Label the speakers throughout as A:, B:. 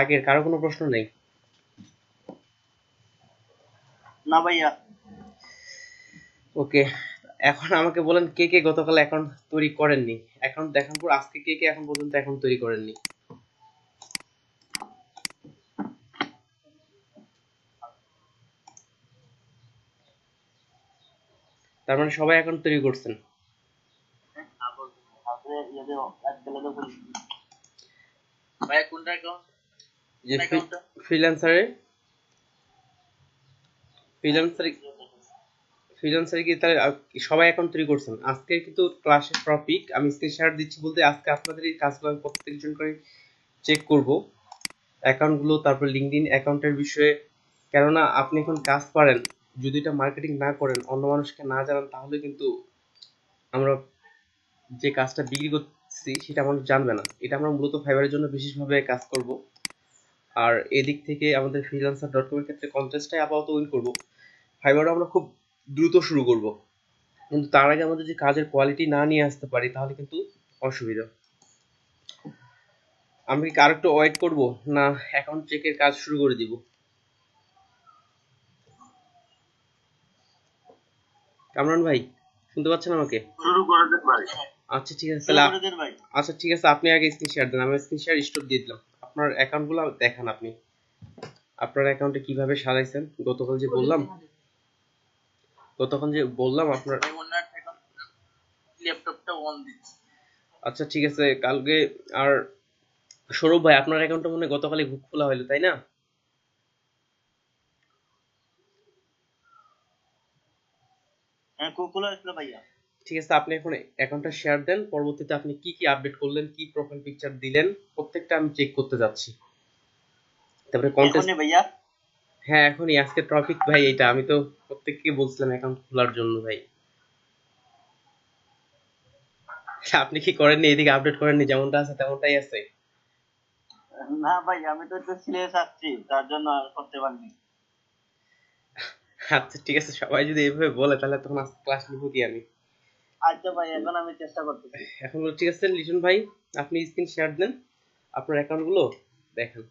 A: আগের কারো কোনো প্রশ্ন নেই?
B: না ভাইয়া।
A: ওকে, এখন আমাকে বলেন কে কে গতকাল অ্যাকাউন্ট তৈরি করেননি? অ্যাকাউন্ট দেখার পর আজকে কে কে এখন পর্যন্ত অ্যাকাউন্ট তৈরি করেননি? তার মানে সবাই অ্যাকাউন্ট তৈরি করছেন।
B: ভাইয়া কোনটা অ্যাকাউন্ট?
A: যে
B: অ্যাকাউন্টটা
A: ফ্রিল্যান্সারে ফ্রিল্যান্সারে ফ্রিল্যান্সারে কি তাহলে সবাই অ্যাকাউন্ট তৈরি করছেন? আজকে কিন্তু ক্লাসের টপিক আমি স্ক্রিনশট দিচ্ছি বলতে আজকে আপনাদের এই কাজগুলো আমি প্রত্যেকজন করে চেক করব অ্যাকাউন্টগুলো, তারপর লিঙ্কডইন অ্যাকাউন্টের বিষয়ে। কেননা আপনি এখন কাজ পারেন, যদি এটা মার্কেটিং না করেন, অন্য মানুষকে না জানান, তাহলে কিন্তু আমরা যে কাজটা বিক্রি করছি সেটা মানুষ জানবে না। এটা আমরা মূলত ফাইবারের জন্য বিশেষভাবে কাজ করব। আর এদিক থেকে আমাদের ফ্রিল্যান্সার ডট কমের ক্ষেত্রে কন্টেস্টটাই আপাতত উইন করব। ফাইবারও আমরা খুব দ্রুত শুরু করব, কিন্তু তার আগে আমাদের যে কাজের কোয়ালিটি না নিয়ে আসতে পারি তাহলে কিন্তু অসুবিধা। আমি কি আরেকটু ওয়েট করব, না অ্যাকাউন্ট চেকের কাজ শুরু করে দিব? কামরান ভাই, শুনতে পাচ্ছেন আমাকে?
B: শুরু করে দেন ভাই।
A: আচ্ছা ঠিক আছে,
B: শুরু
A: তাহলে
B: করে দেন ভাই।
A: আচ্ছা ঠিক আছে, আপনি আগে স্ক্রিন শেয়ার দেন, আমি স্ক্রিন শেয়ার স্টপ দিয়ে দিলাম। আপনার অ্যাকাউন্টগুলো দেখান, আপনি আপনার অ্যাকাউন্টে কিভাবে সাজাইছেন। গতক্ষণ যে বললাম আপনার।
B: ভাই ওনার অ্যাকাউন্ট ল্যাপটপটা অন দিচ্ছি।
A: আচ্ছা ঠিক আছে, কালকে আর সৌরভ ভাই আপনার অ্যাকাউন্টটা মনে হয় গতকালই খোলা হলো, তাই না?
B: হ্যাঁ খোলা হয়েছিল ভাইয়া।
A: ঠিক আছে, আপনি এখন অ্যাকাউন্টটা শেয়ার দেন, পরবর্তীতে আপনি কি কি আপডেট করলেন, কি প্রোফাইল পিকচার দিলেন, প্রত্যেকটা আমি চেক করতে যাচ্ছি। তারপরে কন্টেস্ট।
B: এখনই ভাইয়া।
A: হ্যাঁ এখনই, আজকে টপিক ভাই এটা, আমি তো প্রত্যেককে বলছিলাম অ্যাকাউন্ট খোলার জন্য ভাই। আপনি কি করেননি? এদিকে আপডেট করেননি, যেমনটা আছে তেমনটাই আছে?
B: না ভাই আমি তো একটু সিরিয়াস আসছি তার জন্য আর করতে পারিনি।
A: আচ্ছা ঠিক আছে, সবাই যদি এইভাবে বলে তাহলে তখন আজকে ক্লাস নিব কি আমি?
B: আচ্ছা ভাই এখন আমি চেষ্টা করতেছি।
A: এখন বলো, ঠিক আছে লিটন ভাই, আপনি স্ক্রিন শেয়ার দেন, আপনার অ্যাকাউন্টগুলো দেখেন।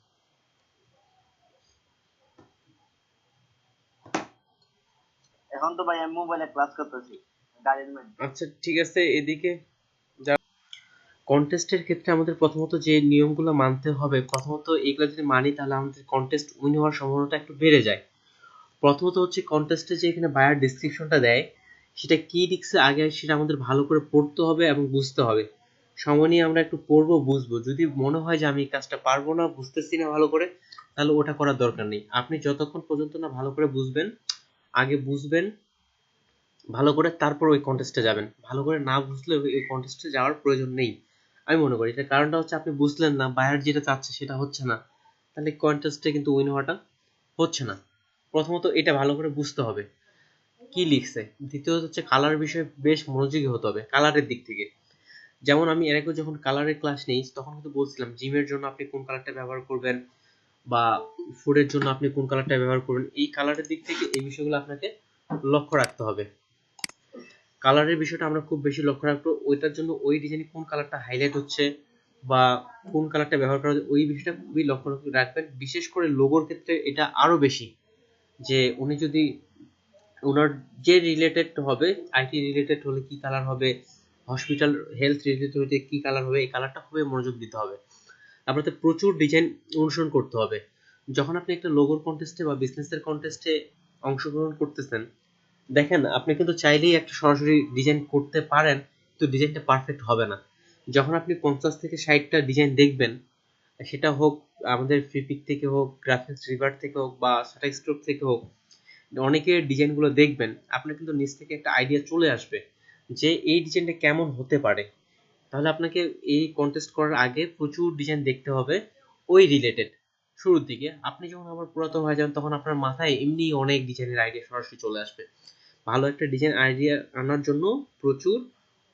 B: এখন তো ভাই আমি মোবাইলে ক্লাস করতেছি গাড়ির মধ্যে।
A: আচ্ছা ঠিক আছে, এদিকে কন্টেস্টের ক্ষেত্রে আমাদের প্রথমত যে নিয়মগুলো মানতে হবে, প্রথমত এগুলো যদি মানি তাহলে আমাদের কন্টেস্ট উইন হওয়ার সম্ভাবনাটা একটু বেড়ে যায়। প্রথমত হচ্ছে কন্টেস্টে যে এখানে বায়ার ডিসক্রিপশনটা দেয় সেটা কি লিখছে আগে সেটা আমাদের ভালো করে পড়তে হবে এবং বুঝতে হবে। সময় নিয়ে আমরা একটু পড়বো, বুঝবো। যদি মনে হয় যে আমি এই কাজটা পারবো না, বুঝতেছি না ভালো করে, তাহলে ওটা করার দরকার নেই। আপনি যতক্ষণ পর্যন্ত না ভালো করে বুঝবেন, আগে বুঝবেন ভালো করে, তারপর ওই কন্টেস্টে যাবেন। ভালো করে না বুঝলে ওই কন্টেস্টে যাওয়ার প্রয়োজন নেই আমি মনে করি। এটার কারণটা হচ্ছে আপনি বুঝলেন না, বায়ার যেটা চাচ্ছে সেটা হচ্ছে না, তাহলে কন্টেস্টে কিন্তু উইন হওয়াটা হচ্ছে না। প্রথমত এটা ভালো করে বুঝতে হবে কি লিখছে। দ্বিতীয়ত হচ্ছে কালার বিষয়ে বেশ মনোযোগী হতে হবে, কালারের দিক থেকে। যেমন আমি এর আগে যখন কালারের ক্লাস নেই তখন কিন্তু বলছিলাম জিমের জন্য আপনি কোন কালারটা ব্যবহার করবেন, বা ফুডের জন্য আপনি কোন কালারটা ব্যবহার করবেন। এই কালারের দিক থেকে এই বিষয়গুলো আপনাকে লক্ষ্য রাখতে হবে। কালারের বিষয়টা আমরা খুব বেশি লক্ষ্য রাখবো, ওইটার জন্য ওই ডিজাইনে কোন কালারটা হাইলাইট হচ্ছে বা কোন কালারটা ব্যবহার করা ওই বিষয়টা খুবই লক্ষ্য রাখবেন। বিশেষ করে লোগোর ক্ষেত্রে এটা আরো বেশি, যে উনি যদি ওনার যে রিলেটেড হবে, আইটি রিলেটেড হলে কি কালার হবে, হসপিটাল হেলথ রিলেটেড হলে কি কালার হবে, এই কালারটা খুবই মনোযোগ দিতে হবে। তারপরে প্রচুর ডিজাইন অনুসরণ করতে হবে। যখন আপনি একটা লোগোর কন্টেস্টে বা বিজনেসের কন্টেস্টে অংশগ্রহণ করতেছেন, দেখেন আপনি কিন্তু চাইলেই একটা সরাসরি ডিজাইন করতে পারেন, কিন্তু ডিজাইনটা পারফেক্ট হবে না। যখন আপনি 50 থেকে 60টা ডিজাইন দেখবেন, সেটা হোক আমাদের ফ্রিপিক থেকে হোক, গ্রাফিক্স রিভার থেকে হোক, বা শাটারস্টক থেকে হোক, অনেকের ডিজাইনগুলো দেখবেন, আপনার কিন্তু নিজ থেকে একটা আইডিয়া চলে আসবে যে এই ডিজাইনটা কেমন হতে পারে। তাহলে আপনাকে এই কন্টেস্ট করার আগে প্রচুর ডিজাইন দেখতে হবে ওই রিলেটেড। শুরুর দিকে আপনি যখন আবার পুরাতন হয়ে যাবেন তখন আপনার মাথায় এমনি অনেক ডিজাইনের আইডিয়া সরাসরি চলে আসবে। ভালো একটা ডিজাইন আইডিয়া আনার জন্য প্রচুর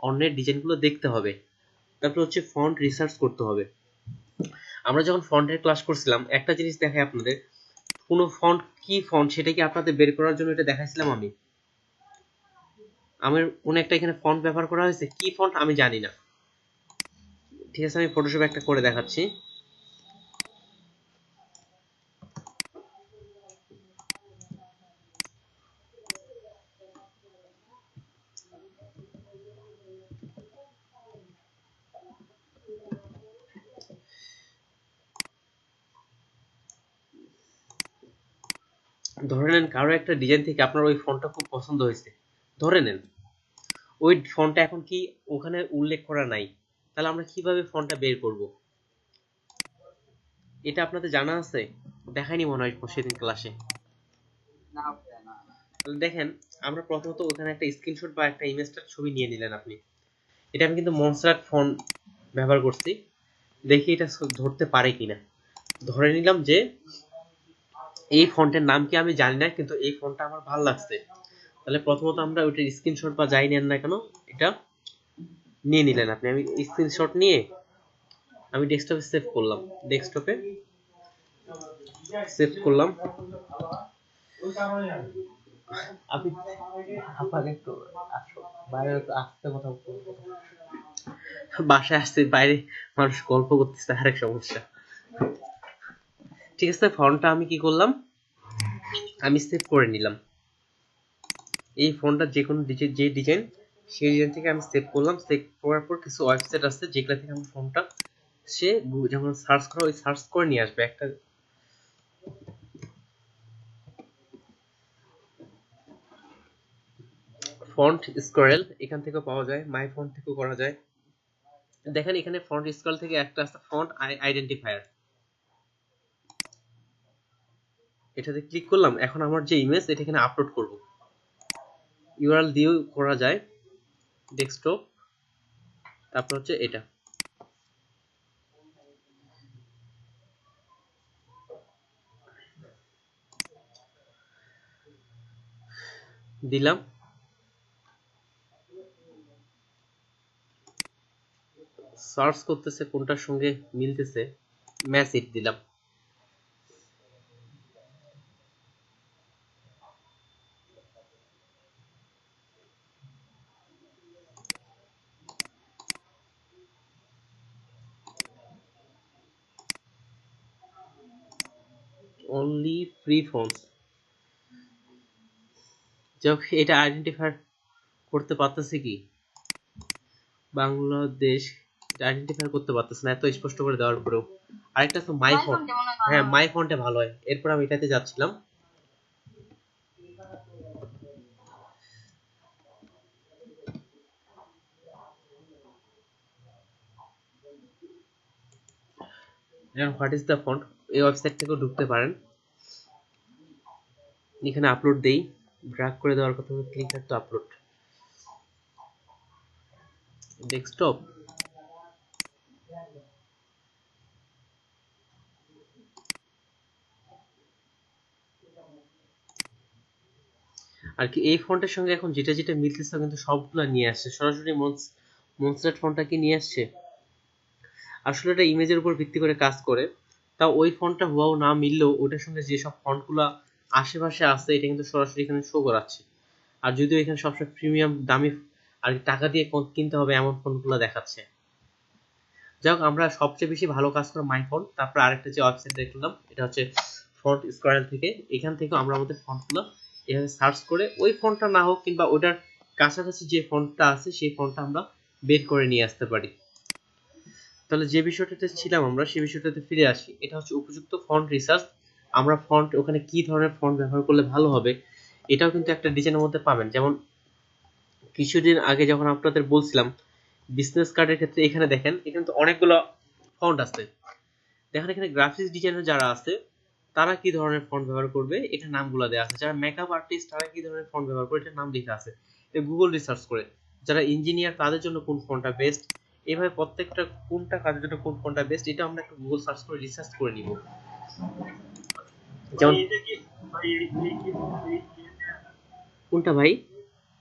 A: অন্যের ডিজাইনগুলো দেখতে হবে। তারপর হচ্ছে ফন্ট রিসার্চ করতে হবে। আমরা যখন ফন্টের ক্লাস করছিলাম একটা জিনিস দেখাই আপনাদের, কোনো ফন্ট কি ফন্ট সেটা কি আপনাদের বের করার জন্য এটা দেখাইছিলাম আমি? আমার কোনো একটা এখানে ফন্ট ব্যবহার করা হয়েছে, কি ফন্ট আমি জানি না। ঠিক আছে, আমি ফটোশপে একটা করে দেখাচ্ছি। ধরে নেন কারো একটা ডিজাইন থেকে আপনার ওই ফন্টটা খুব পছন্দ হয়েছে, ধরে নেন ওই ফন্টটা এখন কি ওখানে উল্লেখ করা নাই, তাহলে আমরা কিভাবে ফন্টটা বের করব? এটা আপনাদের জানা আছে? দেখায়নি মনে হয় সেদিন ক্লাসে।
B: না ভাইয়া, না।
A: তাহলে দেখেন, আমরা প্রথমত ওখানে একটা স্ক্রিনশট বা একটা ইমেজটার ছবি নিয়ে নিলেন আপনি। এটা আমি কিন্তু মনস্টার ফন্ট ব্যবহার করছি, দেখি এটা ধরতে পারে কিনা। ধরে নিলাম যে এই ফন্টের নাম কি আমি জানি না, কিন্তু এই ফন্টটা আমার ভালো লাগছে। তাহলে প্রথমত আমরা ওইটার স্ক্রিনশট বা যাই নেন না কেন, এটা নিয়ে নিলেন আপনি। আমি স্ক্রিনশট নিয়ে আমি ডেস্কটপে সেভ করলাম, ডেস্কটপে সেভ করলাম। আপনি আপনাকে একটু বাইরে একটু আস্তে কথা বলবো, বাসায় আসছে বাইরে মানুষ গল্প করতেছে, আরেক সমস্যা। ঠিক আছে, ফন্টটা আমি কি করলাম, আমি সেভ করে নিলাম। এই ফোনটা যে কোনো যে ডিজাইন, সেই ডিজাইন থেকে আমি সেভ করলাম। সেভ করার পর কিছু ওয়েবসাইট আছে যেগুলো থেকে আমি ফোনটা সে যখন সার্চ করা ওই সার্চ করে নিয়ে আসবে একটা। ফন্ট স্কোরেল এখান থেকে পাওয়া যায়, মাই ফন্ট থেকেও করা যায়। দেখেন এখানে ফন্ট স্কোরেল থেকে একটা আছে ফন্ট আইডেন্টিফায়ার, এটাতে ক্লিক করলাম। এখন আমার যে ইমেজ এটা এখানে আপলোড করব, ইউআরএল দিয়েও করা যায়, ডেস্কটপ, তারপর হচ্ছে এটা দিলাম। সার্চ করতেছে কোনটার সঙ্গে মিলতেছে, ম্যাচ ইট দিলাম। অনলি ফ্রি ফন্টস, যাক এটা আইডেন্টিফাই করতে পারতেছে কি বাংলাদেশ, আইডেন্টিফাই করতে পারতেছে না এত স্পষ্ট করে দেওয়ার পরেও। আরেকটা তো মাই ফন্ট, হ্যাঁ মাই ফন্টে ভালো হয়। এরপর আমি এটাতে যাচ্ছিলাম, যেমন হোয়াট ইজ দ্য ফন্ট, এই ওয়েবসাইট থেকেও ঢুকতে পারেন। এখানে আপলোড দেই, ড্র্যাগ করে দেওয়ার কথা, ক্লিক টু আপলোড ডেস্কটপ। আর কি এই ফন্টের সঙ্গে এখন যেটা যেটা মিলতেছে কিন্তু সবগুলা নিয়ে আসছে সরাসরি। মনস্টার ফন্টটা কি নিয়ে আসছে, আসলে এটা ইমেজের উপর ভিত্তি করে কাজ করে। তা ওই ফন্টটা হুয়াও না মিললেও ওটার সঙ্গে যেসব ফন্টগুলো আশেপাশে আছে এটা কিন্তু সরাসরি এখানে শো করাচ্ছে। আর যদিও এখানে সবসময় প্রিমিয়াম দামি আর টাকা দিয়ে কিনতে হবে এমন ফন্টগুলো দেখাচ্ছে। যাই হোক, আমরা সবচেয়ে বেশি ভালো কাজ করে মাই ফন্ট। তারপর আরেকটা যে ওয়েবসাইট দেখলাম এটা হচ্ছে ফন্ট স্কোয়ারেল থেকে, এখান থেকেও আমরা আমাদের ফন্টগুলো এভাবে সার্চ করে ওই ফন্টটা না হোক কিংবা ওটার কাছাকাছি যে ফন্টটা আছে সেই ফন্টটা আমরা বের করে নিয়ে আসতে পারি। তাহলে যে বিষয়টাতে ছিলাম আমরা সেই বিষয়টাতে ফিরে আসি, এটা হচ্ছে উপযুক্ত ফন্ট রিসার্চ। আমরা ফন্ট ওখানে কি ধরনের ফন্ট ব্যবহার করলে ভালো হবে এটাও কিন্তু একটা ডিজাইনের মধ্যে পাবেন। যেমন কিছুদিন আগে যখন আপনাদের বলছিলাম বিজনেস কার্ডের ক্ষেত্রে, এখানে দেখেন এখানে তো অনেকগুলো ফন্ট আছে। দেখেন এখানে গ্রাফিক্স ডিজাইনার যারা আছে তারা কি ধরনের ফন্ট ব্যবহার করবে এটা নামগুলো দেওয়া আছে। যারা মেকআপ আর্টিস্ট তারা কি ধরনের ফন্ট ব্যবহার করে এটা নাম লেখা আছে, এটা গুগল রিসার্চ করে। যারা ইঞ্জিনিয়ার তাদের জন্য কোন ফন্টটা বেস্ট, এভাবে প্রত্যেকটা কোনটা কাজের জন্য কোন ফন্টটা বেস্ট এটা আমরা একটু গুগল সার্চ করে রিসার্চ করে নিব।
B: ভাই
A: যেমন
B: এটা কি, ভাই
A: কোনটা ভাই,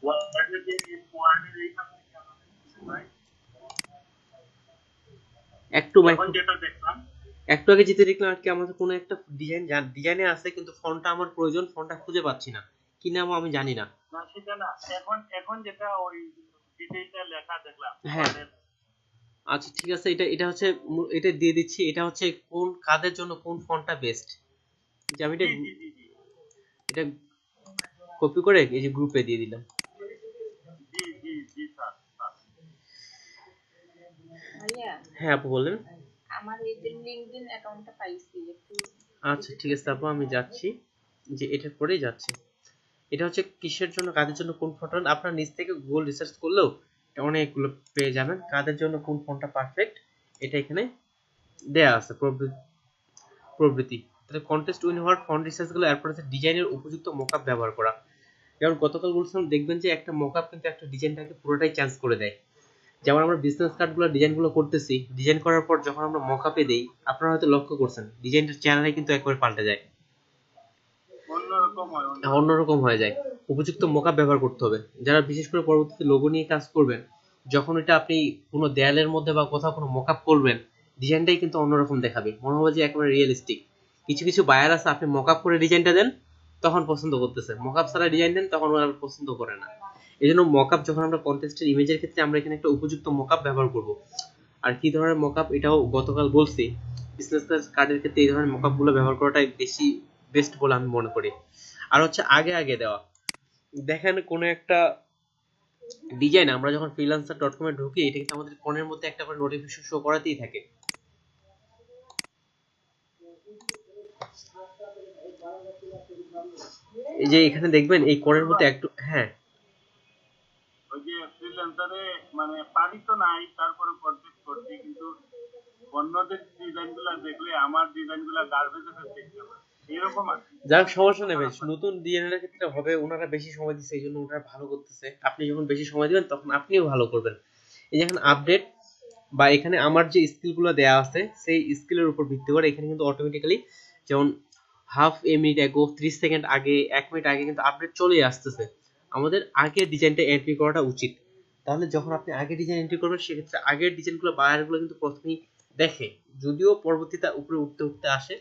B: ওয়ার্ডের যে ওয়ার্ডের এইখান থেকে আমাদের কিছু ভাই,
A: একটু ভাই
B: এখন যেটা দেখলাম,
A: একটু আগে যেতে দেখলাম আর কি আমাদের কোনো একটা ডিজাইন ডিজাইনে আছে কিন্তু ফন্টটা আমার প্রয়োজন, ফন্টটা খুঁজে পাচ্ছি না, কি নাম আমি জানি না।
B: না সেটা না, এখন এখন যেটা ওই ডিটেইলটা লেখা দেখলাম
A: হ্যাঁ,
B: ওয়ার্ডের।
A: আচ্ছা ঠিক আছে, এটা এটা হচ্ছে এটা দিয়ে দিচ্ছি। এটা হচ্ছে কোন কাদের জন্য কোন ফন্টটা বেস্ট, যে আমি এটা
B: জি জি জি জি
A: এটা কপি করে এই যে গ্রুপে দিয়ে দিলাম।
B: জি জি জি স্যার স্যার।
C: ভাইয়া,
A: হ্যাঁ আপু বলেন।
C: আমার এই যে লিঙ্কডইন অ্যাকাউন্টটা পাইছি একটু।
A: আচ্ছা ঠিক আছে আপু, আমি যাচ্ছি। যে এটার পরেই যাচ্ছে। এটা হচ্ছে কিসের জন্য, কাদের জন্য কোন ফন্ট, আপনার নিজ থেকে গুগল রিসার্চ করলেও অনেকগুলো পেয়ে যাবেন কাদের জন্য কোন ফন্টটা পারফেক্ট, এটা এখানে দেয়া আছে প্রবৃত্তি। তাহলে কন্টেস্ট উইন হওয়ার ফন্ট রিসার্চ গুলো, এরপর হচ্ছে ডিজাইনের উপযুক্ত মকআপ ব্যবহার করা। যেমন গতকাল বলছিলাম, দেখবেন যে একটা মকআপ কিন্তু একটা ডিজাইনটাকে পুরোটাই চেঞ্জ করে দেয়। যেমন আমরা বিজনেস কার্ডগুলো ডিজাইনগুলো করতেছি, ডিজাইন করার পর যখন আমরা মকআপে দেই, আপনারা হয়তো লক্ষ্য করছেন ডিজাইনটার চেহারাই কিন্তু একবার পাল্টে যায়, অন্যরকম হয়ে যায়। উপযুক্ত মকআপ ব্যবহার করতে হবে। যারা বিশেষ করে পরবর্তীতে লোগো নিয়ে কাজ করবেন, যখন এটা আপনি কোনো দেয়ালের মধ্যে বা কোথাও কোনো মকআপ করবেন, ডিজাইনটাই কিন্তু অন্যরকম দেখাবে, মনে হবে যে একেবারে রিয়েলিস্টিক। কিছু কিছু বায়ার আছে, আপনি মকআপ করে ডিজাইনটা দেন তখন পছন্দ করতেছে, মকআপ ছাড়া ডিজাইন দেন তখন ওরা পছন্দ করে না। এই জন্য মকআপ যখন আমরা কন্টেস্টের ইমেজের ক্ষেত্রে আমরা এখানে একটা উপযুক্ত মকআপ ব্যবহার করব। আর কি ধরনের মকআপ, এটাও গতকাল বলছি, বিজনেস কার্ডের ক্ষেত্রে এই ধরনের মকআপ গুলো ব্যবহার করাটাই বেশি বেস্ট বলে আমি মনে করি। আর হচ্ছে আগে আগে দেওয়া। দেখেন কোনো একটা ডিজাইন আমরা যখন freelancer.com এ ঢুকি, এটা কিন্তু আমাদের ফোনের মধ্যে একটা করে নোটিফিকেশন শো করাতেই থাকে। এই যে এখানে দেখবেন এই কোণের মধ্যে একটু, হ্যাঁ
B: ওই যে ফ্রিল্যান্সারে মানে পারি তো নাই, তারপরে কন্টেস্ট করছি, কিন্তু অন্যদের ডিজাইনগুলো দেখলে আমার ডিজাইনগুলো গার্বেজে দেখতে পারে, এরকম আছে।
A: যাক সমস্যা নেই ভাই, নতুন ডিজাইনের ক্ষেত্রে হবে, ওনারা বেশি সময় দিচ্ছে এই জন্য ওনারা ভালো করতেছে, আপনি যখন বেশি সময় দিবেন তখন আপনিও ভালো করবেন। এই যে এখানে আপডেট বা এখানে আমার যে স্কিলগুলো দেওয়া আছে সেই স্কিলের উপর ভিত্তি করে এখানে কিন্তু অটোমেটিক্যালি, যেমন হাফ এ মিনিট এগো, 30 সেকেন্ড আগে, 1 মিনিট আগে কিন্তু আপডেট চলে আসতেছে। আমাদের আগের ডিজাইনটা এন্ট্রি করাটা উচিত। তাহলে যখন আপনি আগের ডিজাইন এন্ট্রি করবেন, সেক্ষেত্রে আগের ডিজাইনগুলো বায়ারগুলো কিন্তু প্রথমেই দেখে, যদিও পরবর্তীতে উপরে উঠতে উঠতে আসে,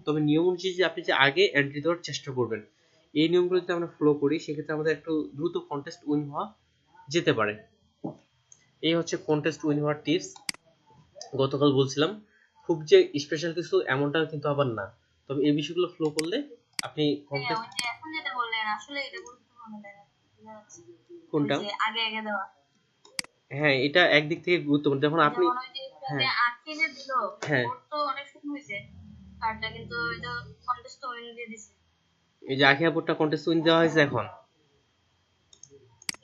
A: তবে নিয়ম অনুযায়ী যে আপনি যে আগে এন্ট্রি দেওয়ার চেষ্টা করবেন, এই নিয়মগুলো যদি আমরা ফলো করি, সেক্ষেত্রে আমাদের একটু দ্রুত কন্টেস্ট উইন হওয়া যেতে পারে। এই হচ্ছে কন্টেস্ট উইন হওয়ার টিপস। গতকাল বলছিলাম খুব যে স্পেশাল কিছু এমনটা কিন্তু আবার না, তবে এই বিষয়গুলো ফলো করলে আপনি কন্টেস্ট।
C: এখন যেটা বললেন আসলে এটা গুরুত্বপূর্ণ
A: কোনটা?
C: আগে আগে দেওয়া।
A: হ্যাঁ, এটা একদিক থেকে গুরুত্বপূর্ণ, যখন আপনি, হ্যাঁ
C: আজকে যে দিল,
A: হ্যাঁ
C: ওর তো অনেক শুকনো হয়েছে কার্ডটা, কিন্তু এটা কন্টেস্ট উইন দিয়ে দিছে।
A: এই যে আখিয়া পুরটা কন্টেস্ট উইন দেওয়া হয়েছে এখন।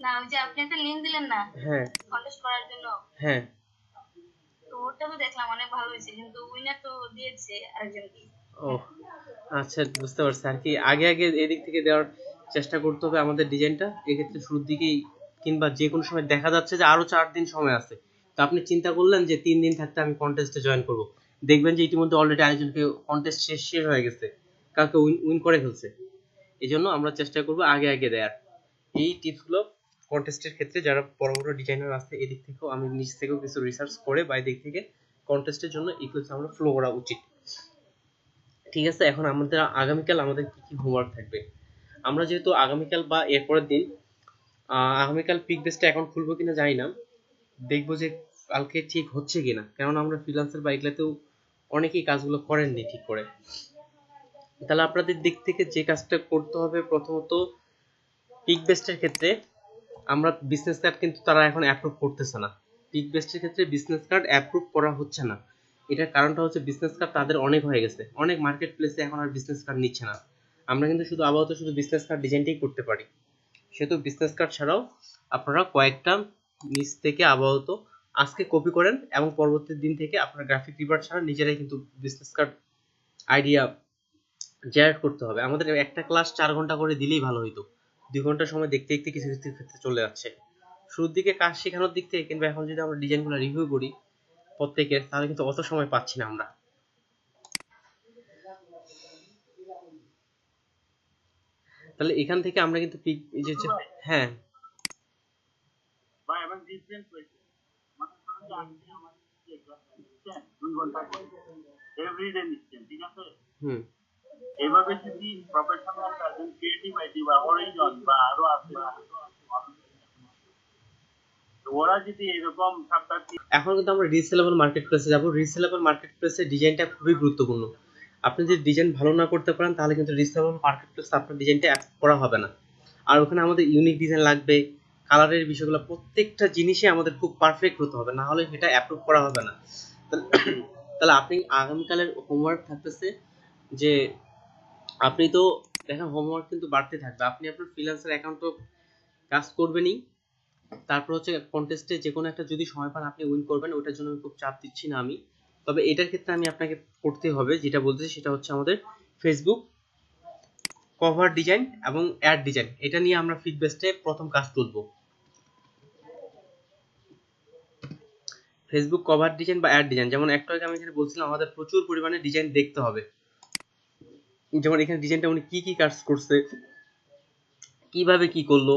C: না, ওই যে আপনি একটা লিংক দিলেন না,
A: হ্যাঁ
C: কন্টেস্ট করার জন্য,
A: হ্যাঁ
C: তো ওটা তো দেখলাম অনেক ভালো হয়েছে, কিন্তু উইনার তো দিয়েছে আরেকজনকে।
A: ও আচ্ছা, বুঝতে পারছি। আর কি আগে আগে এদিক থেকে দেওয়ার চেষ্টা করতে হবে আমাদের ডিজাইনটা, এক্ষেত্রে শুরুর দিকেই কিংবা যে কোনো সময় দেখা যাচ্ছে যে আরো 4 দিন সময় আছে, তো আপনি চিন্তা করলেন যে 3 দিন থাকতে আমি কন্টেস্টে জয়েন করব, দেখবেন যে ইতিমধ্যে অলরেডি আরেকজনকে কন্টেস্ট শেষ হয়ে গেছে, কাউকে উইন করে ফেলছে। এই জন্য আমরা চেষ্টা করব আগে আগে দেওয়ার। এই টিপসগুলো কন্টেস্টের ক্ষেত্রে যারা বড় বড় ডিজাইনার আছে, এদিক থেকেও আমি নিজ থেকেও কিছু রিসার্চ করে বা এদিক থেকে কন্টেস্টের জন্য ইকুয়ালস আমরা ফলো করা উচিত। ঠিক আছে, এখন আমাদের আগামীকাল আমাদের কি কি হোমওয়ার্ক থাকবে। আমরা যেহেতু আগামীকাল বা এরপরের দিন, আগামীকাল পিক বেসটা অ্যাকাউন্ট খুলবো কিনা জানি না, দেখবো যে কালকে ঠিক হচ্ছে কিনা, কারণ আমরা ফ্রিল্যান্সার বা এগুলাতেও অনেকেই কাজগুলো করেননি ঠিক করে। তাহলে আপনাদের দিক থেকে যে কাজটা করতে হবে, প্রথমত পিক বেস্টের ক্ষেত্রে আমরা বিজনেস কার্ড কিন্তু তারা এখন অ্যাপ্রুভ করতেছে না, পিক বেস্টের ক্ষেত্রে বিজনেস কার্ড অ্যাপ্রুভ করা হচ্ছে না। এটার কারণটা হচ্ছে বিজনেস কার্ড তাদের অনেক হয়ে গেছে, অনেক মার্কেট প্লেসে এখন আর বিজনেস কার্ড নিচ্ছে না। আমরা কিন্তু শুধু আপাতত শুধু বিজনেস কার্ড ডিজাইনটাই করতে পারি, সেহেতু বিজনেস কার্ড ছাড়াও আপনারা কয়েকটা নিচ থেকে আপাতত আজকে কপি করেন এবং পরবর্তী দিন থেকে আপনারা গ্রাফিক রিভার ছাড়া নিজেরাই কিন্তু বিজনেস কার্ড আইডিয়া জেনারেট করতে হবে। আমাদের একটা ক্লাস 4 ঘন্টা করে দিলেই ভালো হইতো, 2 ঘন্টা সময় দেখতে দেখতে কিছু কিছু ক্ষেত্রে চলে যাচ্ছে। শুরুর দিকে কাজ শেখানোর দিক থেকে কিংবা এখন যদি আমরা ডিজাইনগুলো রিভিউ করি প্রত্যেকের, তাহলে কিন্তু অত সময় পাচ্ছি না আমরা। তাহলে এখান থেকে আমরা কিন্তু পিক হ্যাঁ
B: ভাই আমার ডিফারেন্স হয়েছে, মানে ধরুন যে আজকে আমাদের যে ক্লাসটা নিচ্ছেন 2 ঘন্টা করে এভরিডে নিচ্ছেন, ঠিক আছে?
A: হুম
B: এভাবে যদি প্রফেশনাল একজন ক্রিয়েটিভ আইটি বা অরিজন বা আরো আছে, তো ওরা যদি এরকম সপ্তাহ
A: এখন কিন্তু আমরা রিসেলেবল মার্কেট প্লেসে যাব। রিসেলেবল মার্কেট প্লেসে ডিজাইনটা খুবই গুরুত্বপূর্ণ। আপনি যদি ডিজাইন ভালো না করতে পারেন, তাহলে কিন্তু রিসেলেবল মার্কেট প্লেসে আপনার ডিজাইনটা অ্যাড করা হবে না। আর ওখানে আমাদের ইউনিক ডিজাইন লাগবে, কালারের বিষয়গুলো প্রত্যেকটা জিনিসে আমাদের খুব পারফেক্ট হতে হবে, না হলে সেটা অ্যাপ্রুভ করা হবে না। তাহলে আপনি আগামীকালের হোমওয়ার্ক থাকতেছে যে আপনি তো দেখেন হোমওয়ার্ক কিন্তু বাড়তে থাকবে। আপনি আপনার ফ্রিল্যান্সার অ্যাকাউন্টও কাজ করবেনই, তারপর হচ্ছে কন্টেস্টে যে কোনো একটা যদি সময় পান আপনি উইন করবেন, ওটার জন্য আমি খুব চাপ দিচ্ছি না আমি। তবে এটার ক্ষেত্রে আমি আপনাকে করতে হবে যেটা বলতেছি সেটা হচ্ছে আমাদের ফেসবুক কভার ডিজাইন এবং অ্যাড ডিজাইন, এটা নিয়ে আমরা ফিডবেস্টে প্রথম কাজ তুলব। ফেসবুক কভার ডিজাইন বা অ্যাড ডিজাইন, যেমন একটু আগে আমি এখানে বলছিলাম আমাদের প্রচুর পরিমাণে ডিজাইন দেখতে হবে। যেমন এখানে ডিজাইনটা উনি কি কি কাজ করছে, কিভাবে কি করলো,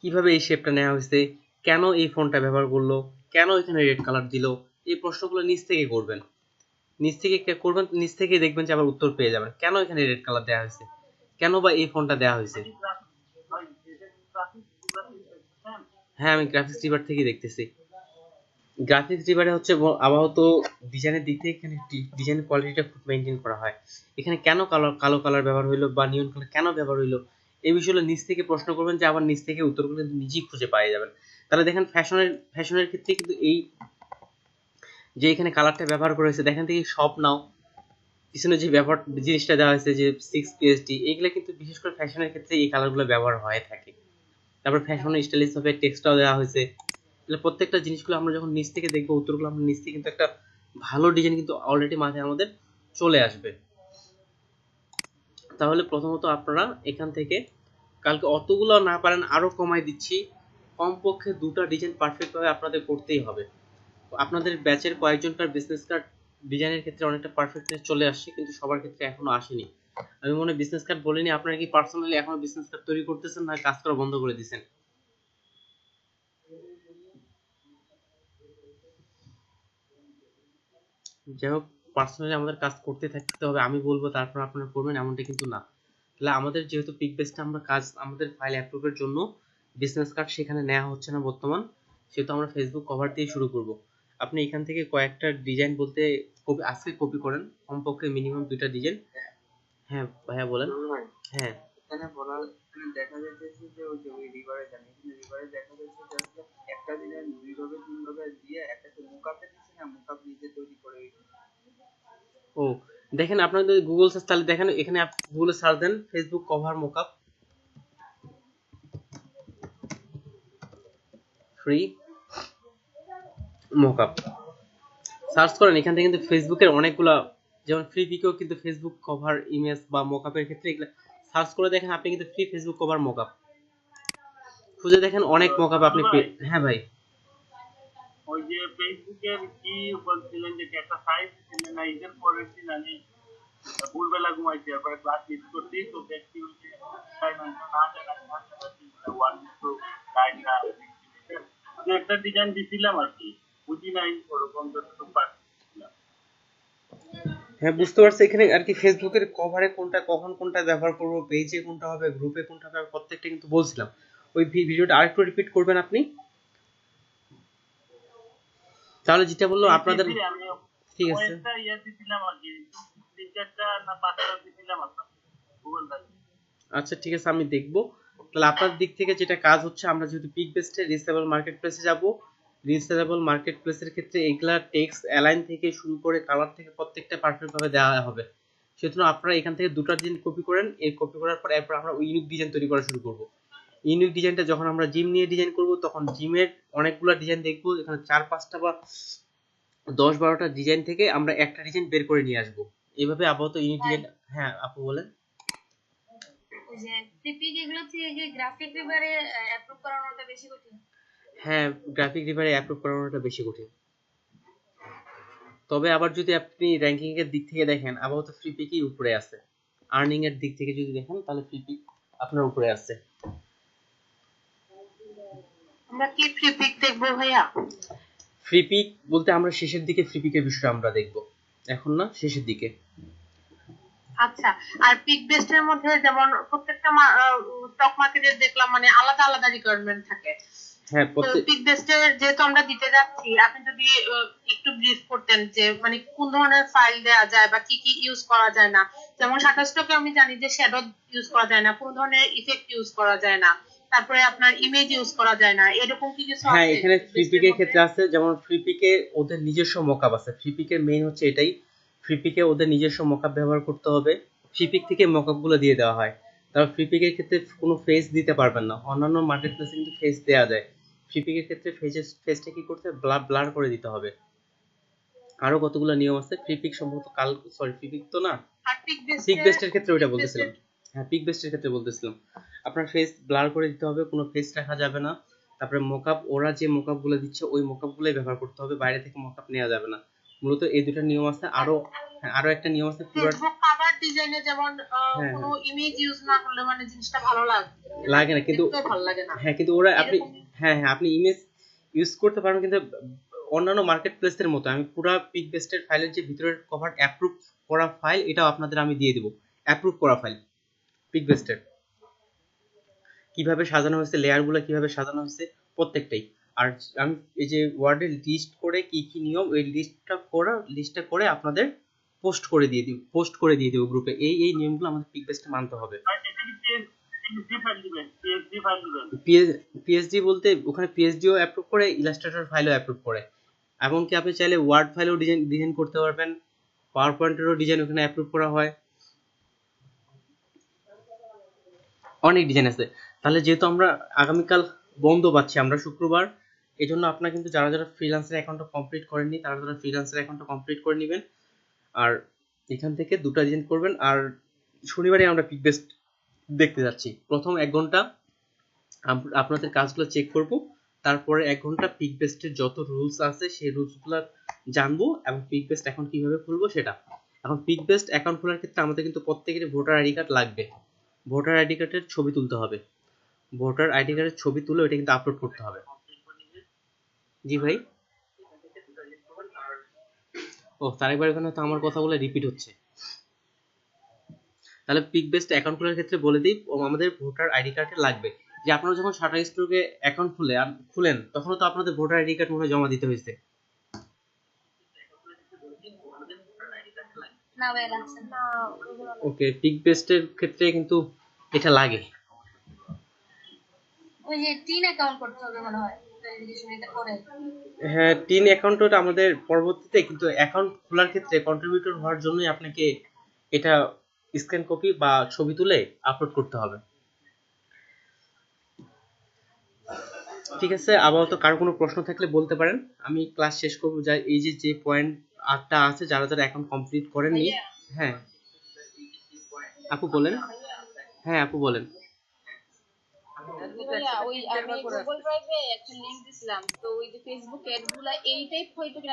A: কিভাবে এই শেপটা নেওয়া হয়েছে, কেন এই ফন্টটা ব্যবহার করলো, কেন এখানে রেড কালার দিল, এই প্রশ্নগুলো নিচ থেকে করবেন। নিচ থেকে করবেন, নিচ থেকে দেখবেন যে আবার উত্তর পেয়ে যাবেন, কেন এখানে রেড কালার দেওয়া হয়েছে, কেন বা এই ফন্টটা দেওয়া হয়েছে। হ্যাঁ, আমি গ্রাফিক্স রিভার থেকে দেখতেছি। গ্রাফিক্স রিভারে হচ্ছে আপাতত ডিজাইনের দিক থেকে এখানে ডিজাইন কোয়ালিটিটা খুব মেনটেন করা হয়। এখানে কেন কালো কালার ব্যবহার হইলো বা নিয়ন কালার কেন ব্যবহার হইলো, এই বিষয়গুলো নিচ থেকে প্রশ্ন করবেন, যে আবার নিচ থেকে উত্তরগুলো কিন্তু নিজেই খুঁজে পাওয়া যাবেন। তাহলে দেখেন ফ্যাশনের ক্ষেত্রে কিন্তু এই যে এখানে কালারটা ব্যবহার করা হয়েছে, দেখেন থেকে সব নাও পিছনে যে ব্যাপার জিনিসটা দেওয়া হয়েছে যে 6 PSD, এইগুলো কিন্তু বিশেষ করে ফ্যাশনের ক্ষেত্রে এই কালারগুলো ব্যবহার হয়ে থাকে। তারপর ফ্যাশনের স্টাইলিশ ভাবে টেক্সটটাও দেওয়া হয়েছে। তাহলে প্রত্যেকটা জিনিসগুলো আমরা যখন নিচ থেকে দেখবো, উত্তরগুলো আমরা নিচ থেকে কিন্তু একটা ভালো ডিজাইন কিন্তু অলরেডি মাথায় আমাদের চলে আসবে। তাহলে প্রথমত আপনারা এখান থেকে কালকে অতগুলো না পারেন আরো কমাই দিচ্ছি, কমপক্ষে 2টা ডিজাইন পারফেক্ট ভাবে আপনাদের করতেই হবে। আপনাদের ব্যাচের কয়েকজনকার বিজনেস কার্ড ডিজাইনের ক্ষেত্রে অনেকটা পারফেক্টনেস চলে আসছে, কিন্তু সবার ক্ষেত্রে এখনো আসেনি। আমি মনে হয় বিজনেস কার্ড বলিনি, আপনারা কি পার্সোনালি এখনো বিজনেস কার্ড তৈরি করতেছেন না কাজ করা বন্ধ করে দিয়েছেন? যাই হোক, পার্সোনালি আমাদের কাজ করতে থাকতে হবে, আমি বলবো তারপর আপনারা করবেন এমনটা কিন্তু না। তাহলে আমাদের যেহেতু পিক বেসটা আমরা কাজ আমাদের ফাইল অ্যাপ্রুভের জন্য বিজনেস কার্ড সেখানে নেওয়া হচ্ছে না বর্তমান, সেহেতু আমরা ফেসবুক কভার দিয়ে শুরু করব। আপনি এখান থেকে কয়েকটা ডিজাইন বলতে আজকে কপি করেন কমপক্ষে মিনিমাম 2টা ডিজাইন। হ্যাঁ ভাইয়া বলেন। হ্যাঁ,
D: এখানে বলা দেখা যাচ্ছে যে ওই যে ওই রিভারে জানি এখানে রিভারে দেখা যাচ্ছে যে আসলে একটা ডিজাইন দুইভাবে তিনভাবে দিয়ে একটাকে মুকাপে দিচ্ছে না, মুকাপ নিজে তৈরি করে।
A: ও দেখেন আপনার যদি গুগল সার্চ, তাহলে দেখেন এখানে গুগলে সার্চ দেন Facebook cover mockup free mockup, search করেন। এখান থেকে কিন্তু ফেসবুকের অনেকগুলা, যেমন ফ্রি পিকেও কিন্তু ফেসবুক কভার ইমেজ বা মোকআপের ক্ষেত্রে এগুলো সার্চ করে দেখেন, আপনি কিন্তু ফ্রি ফেসবুক কভার মোকআপ খুঁজে দেখেন, অনেক মোকআপ আপনি হ্যাঁ ভাই,
B: ওই যে ফেসবুকের কি বলছিলেন যে একটা সাইজ ছিলেন না, ঈদের পরের দিন আমি ভোরবেলা ঘুমাইছি, তারপরে ক্লাস মিস করছি, তো দেখছি ওই যে একটা ডিজাইন দিছিলাম আর কি, বুঝি নাই ওরকম যতটুকু পারছিলাম।
A: হ্যাঁ বুঝতে পারছি। এখানে আর কি ফেসবুকের কভারে কোনটা কখন কোনটা ব্যবহার করব, পেজে কোনটা হবে, গ্রুপে কোনটা হবে, প্রত্যেকটা কিন্তু বলছিলাম। ওই ভিডিওটা আরেকটু রিপিট করবেন আপনি, তাহলে যেটা বললো আপনাদের। ঠিক আছে, আচ্ছা ঠিক আছে, আমি দেখবো। তাহলে আপনার দিক থেকে যেটা কাজ হচ্ছে, আমরা যেহেতু পিক বেস্টে রিসেলেবল মার্কেট প্লেসে যাব, রিসেলেবল মার্কেট প্লেসের ক্ষেত্রে এগুলা টেক্সট অ্যালাইন থেকে শুরু করে কালার থেকে প্রত্যেকটা পারফেক্ট ভাবে দেওয়া হবে। সেজন্য আপনারা এখান থেকে 2টা ডিজাইন কপি করেন, এই কপি করার পর এরপর আমরা ইউনিক ডিজাইন তৈরি করা শুরু করব। ইউনিক ডিজাইনটা যখন আমরা জিম নিয়ে ডিজাইন করব, তখন জিমের অনেকগুলো ডিজাইন দেখবো, এখানে 4-5টা বা 10-12টা ডিজাইন থেকে আমরা একটা ডিজাইন বের করে নিয়ে আসবো। এইভাবে আপাতত ইউনিক ডিজাইন। হ্যাঁ আপু বলেন।
C: ওই যে পিপিক এগুলো থেকে গ্রাফিক রিভারে অ্যাপ্রুভ করানোটা বেশি কঠিন।
A: হ্যাঁ, গ্রাফিক রিভারে অ্যাপ্রুভ করানোটা বেশি কঠিন। তবে আবার যদি আপনি র্যাঙ্কিং এর দিক থেকে দেখেন, আপাতত ফ্রি পিকই উপরে আছে। আর্নিং এর দিক থেকে যদি দেখেন, তাহলে ফ্রি পিক আপনার উপরে আছে।
E: আমরা কি ফ্রি পিক দেখবো ভাইয়া?
A: ফ্রি পিক বলতে আমরা শেষের দিকে ফ্রি পিকের বিষয়টা আমরা দেখব, এখন না, শেষের দিকে।
E: আচ্ছা, আর পিক বেস্টের মধ্যে যেমন প্রত্যেকটা স্টক মার্কেটের দেখলাম মানে আলাদা আলাদা রিকোয়ারমেন্ট থাকে।
A: হ্যাঁ,
E: পিক বেস্টের যেহেতু আমরা দিতে যাচ্ছি, আপনি যদি একটু ব্রিফ করতেন যে মানে কোন ধরনের ফাইল দেওয়া যায় বা কি কি ইউজ করা যায় না। যেমন শাটারস্টকে আমি জানি যে শ্যাডো ইউজ করা যায় না, কোন ধরনের ইফেক্ট ইউজ করা যায় না, তারপরে আপনার ইমেজ ইউজ করা যায় না, এরকম কি কিছু আছে?
A: হ্যাঁ, এখানে ফ্রি পিকের ক্ষেত্রে আছে, যেমন ফ্রি পিকে ওদের নিজস্ব মকআপ আছে। ফ্রি পিকের মেইন হচ্ছে এটাই, ফ্রি পিকে ওদের নিজস্ব মকআপ ব্যবহার করতে হবে। ফ্রিপিক থেকে মকআপ গুলো দিয়ে দেওয়া হয়। তারপর ফ্রিপিকের ক্ষেত্রে কোনো ফেস দিতে পারবেন না, অন্যান্য মার্কেট প্লেসে কিন্তু ফেস দেওয়া যায়। ফ্রিপিকের ক্ষেত্রে ফেসটা কি করতে ব্লার করে দিতে হবে। আরো কতগুলো নিয়ম আছে। ফ্রিপিক সম্ভবত ফ্রিপিক তো না,
E: আর পিক
A: পিক
E: বেস্টে
A: বেস্টের ক্ষেত্রে ওইটা বলতেছিলাম। হ্যাঁ, পিক বেস্টের ক্ষেত্রে বলতেছিলাম আপনার ফেস ব্লার করে দিতে হবে, কোনো ফেস রাখা যাবে না। তারপরে মোকআপ, ওরা যে মোকআপ গুলো দিচ্ছে ওই মোকআপ গুলোই ব্যবহার করতে হবে, বাইরে থেকে মোকআপ নেওয়া যাবে না। মূলত এই দুটো নিয়ম আছে। আরো হ্যাঁ, আরো একটা নিয়ম আছে পুরো।
E: ফেসবুক কভার ডিজাইনে যেমন
A: হ্যাঁ
E: কোনো
A: হ্যাঁ,
E: ইমেজ ইউজ না করলে মানে জিনিসটা ভালো
A: লাগে না কিন্তু।
E: দেখতেও ভালো লাগে না
A: হ্যাঁ কিন্তু ওরা আপনি,
E: এরকম
A: হ্যাঁ হ্যাঁ, আপনি ইমেজ ইউজ করতে পারবেন, কিন্তু অন্যান্য মার্কেট প্লেসের মতো আমি পুরো পিক বেস্টের ফাইলের যে ভিতরের কভার অ্যাপ্রুভ করা ফাইল, এটাও আপনাদের আমি দিয়ে দিব, অ্যাপ্রুভ করা ফাইল পিক বেস্টের। কিভাবে সাজানো হয়েছে, লেয়ার গুলো কিভাবে সাজানো হয়েছে প্রত্যেকটাই। আর আমি এই যে ওয়ার্ডে লিস্ট করে কি কি নিয়ম, ওই লিস্টটা করে আপনাদের পোস্ট করে দিয়ে দিব গ্রুপে। এই নিয়মগুলো আমাদের পিক বেস্টে মানতে হবে।
B: আর এটা কি পিএসডি ফাইল দিবেন? পিএসডি ফাইল দিবেন?
A: পিএসডি বলতে ওখানে পিএসডিও অ্যাপ্রুভ করে, ইলাস্ট্রেটর ফাইলও অ্যাপ্রুভ করে। এমনকি আপনি চাইলে ওয়ার্ড ফাইলেও ডিজাইন করতে পারবেন, পাওয়ার পয়েন্টেরও ডিজাইন ওখানে অ্যাপ্রুভ করা হয়, অনেক ডিজাইন আছে। তাহলে যেহেতু আমরা আগামীকাল বন্ধ পাচ্ছি আমরা শুক্রবার, এই জন্য আপনারা কিন্তু যারা যারা ফ্রিল্যান্সার অ্যাকাউন্টটা কমপ্লিট করেননি তারা যারা ফ্রিল্যান্সার অ্যাকাউন্টটা কমপ্লিট করে নেবেন। আর এখান থেকে দুটো ডিজাইন করবেন। আর শনিবারে আমরা পিক বেস্ট দেখতে যাচ্ছি। প্রথম 1 ঘন্টা আপনাদের কাজগুলো চেক করব, তারপরে 1 ঘন্টা পিক বেস্টের যত রুলস আছে সেই রুলসগুলো জানবো এবং পিক বেস্ট অ্যাকাউন্ট কিভাবে খুলবো সেটা। এখন পিক বেস্ট অ্যাকাউন্ট খোলার ক্ষেত্রে আমাদের কিন্তু প্রত্যেকেরই ভোটার আইডি কার্ড লাগবে। ভোটার আইডি কার্ডের ছবি তুলতে হবে, ভোটার আইডি কার্ডের ছবি তুলে ওটা কিন্তু আপলোড করতে হবে। জি ভাই। ও, তার একবার এখানে তো আমার কথাগুলো রিপিট হচ্ছে। তাহলে পিক বেস্ট অ্যাকাউন্ট খোলার ক্ষেত্রে বলে দিই, আমাদের ভোটার আইডি কার্ড লাগবে। যে আপনারা যখন শাটারস্টকে অ্যাকাউন্ট খুলেন তখন তো আপনাদের ভোটার আইডি কার্ড মনে হয় জমা দিতে হয়েছে।
C: না ভাই লাগছে না।
A: ওকে, পিক বেস্টের ক্ষেত্রে কিন্তু এটা লাগে।
C: ওই যে টিন অ্যাকাউন্ট করতে হবে মনে হয় ভেরিফিকেশন এটা করে।
A: হ্যাঁ, টিন অ্যাকাউন্টটা আমাদের পরবর্তীতে, কিন্তু অ্যাকাউন্ট খোলার ক্ষেত্রে কন্ট্রিবিউটর হওয়ার জন্যই আপনাকে এটা স্ক্যান কপি বা ছবি তুলে আপলোড করতে হবে। ঠিক আছে, আপাতত কারো কোনো প্রশ্ন থাকলে বলতে পারেন, আমি ক্লাস শেষ করবো। যা এই যে পয়েন্ট 8টা আছে, যারা যারা অ্যাকাউন্ট কমপ্লিট করেননি। হ্যাঁ আপু বলেন। হ্যাঁ আপু বলেন।
F: ভাইয়া ওই আমি গুগল ড্রাইভে একটা লিংক দিছিলাম, তো ওই যে ফেসবুক অ্যাড গুলা এই টাইপ হয়তো কিনা